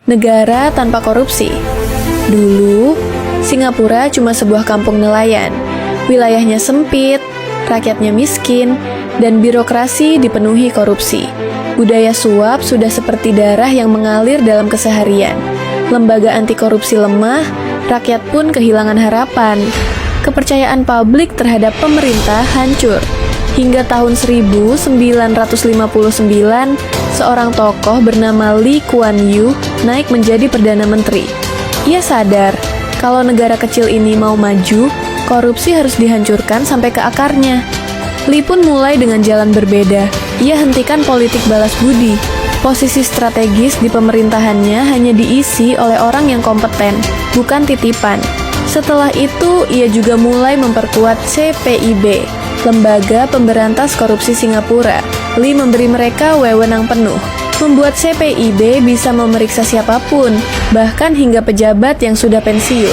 Negara tanpa korupsi. Dulu, Singapura cuma sebuah kampung nelayan. Wilayahnya sempit, rakyatnya miskin, dan birokrasi dipenuhi korupsi. Budaya suap sudah seperti darah yang mengalir dalam keseharian. Lembaga anti korupsi lemah, rakyat pun kehilangan harapan. Kepercayaan publik terhadap pemerintah hancur. Hingga tahun 1959, seorang tokoh bernama Lee Kuan Yew naik menjadi Perdana Menteri. Ia sadar, kalau negara kecil ini mau maju, korupsi harus dihancurkan sampai ke akarnya. Lee pun mulai dengan jalan berbeda. Ia hentikan politik balas budi. Posisi strategis di pemerintahannya hanya diisi oleh orang yang kompeten, bukan titipan. Setelah itu, ia juga mulai memperkuat CPIB, Lembaga Pemberantas Korupsi Singapura. Lee memberi mereka wewenang penuh. Membuat CPIB bisa memeriksa siapapun, bahkan hingga pejabat yang sudah pensiun.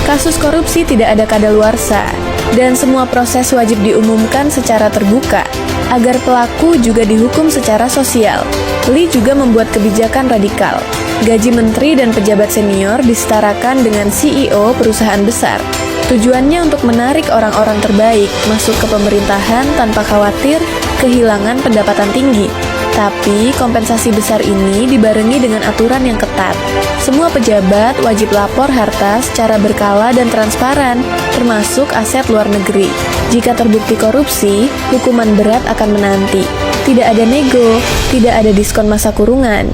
Kasus korupsi tidak ada kadaluarsa, dan semua proses wajib diumumkan secara terbuka, agar pelaku juga dihukum secara sosial. Lee juga membuat kebijakan radikal. Gaji menteri dan pejabat senior disetarakan dengan CEO perusahaan besar. Tujuannya untuk menarik orang-orang terbaik masuk ke pemerintahan tanpa khawatir kehilangan pendapatan tinggi. Tapi kompensasi besar ini dibarengi dengan aturan yang ketat. Semua pejabat wajib lapor harta secara berkala dan transparan, termasuk aset luar negeri. Jika terbukti korupsi, hukuman berat akan menanti. Tidak ada nego, tidak ada diskon masa kurungan.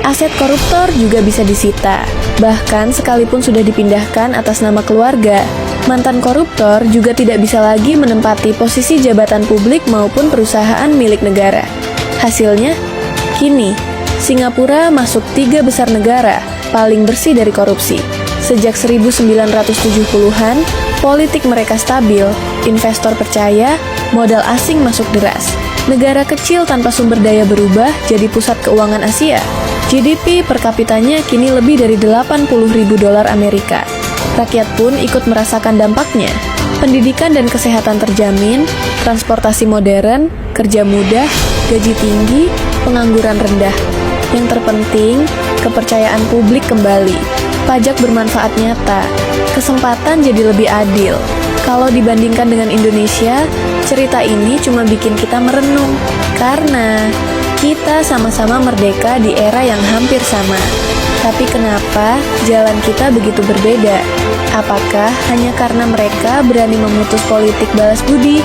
Aset koruptor juga bisa disita. Bahkan sekalipun sudah dipindahkan atas nama keluarga, mantan koruptor juga tidak bisa lagi menempati posisi jabatan publik maupun perusahaan milik negara. Hasilnya, kini Singapura masuk 3 besar negara paling bersih dari korupsi. Sejak 1970-an, politik mereka stabil, investor percaya, modal asing masuk deras. Negara kecil tanpa sumber daya berubah jadi pusat keuangan Asia. GDP per kapitanya kini lebih dari 80.000 dolar Amerika. Rakyat pun ikut merasakan dampaknya. Pendidikan dan kesehatan terjamin, transportasi modern, kerja mudah, gaji tinggi, pengangguran rendah. Yang terpenting, kepercayaan publik kembali. Pajak bermanfaat nyata. Kesempatan jadi lebih adil. Kalau dibandingkan dengan Indonesia, cerita ini cuma bikin kita merenung. Karena kita sama-sama merdeka di era yang hampir sama. Tapi kenapa jalan kita begitu berbeda? Apakah hanya karena mereka berani memutus politik balas budi?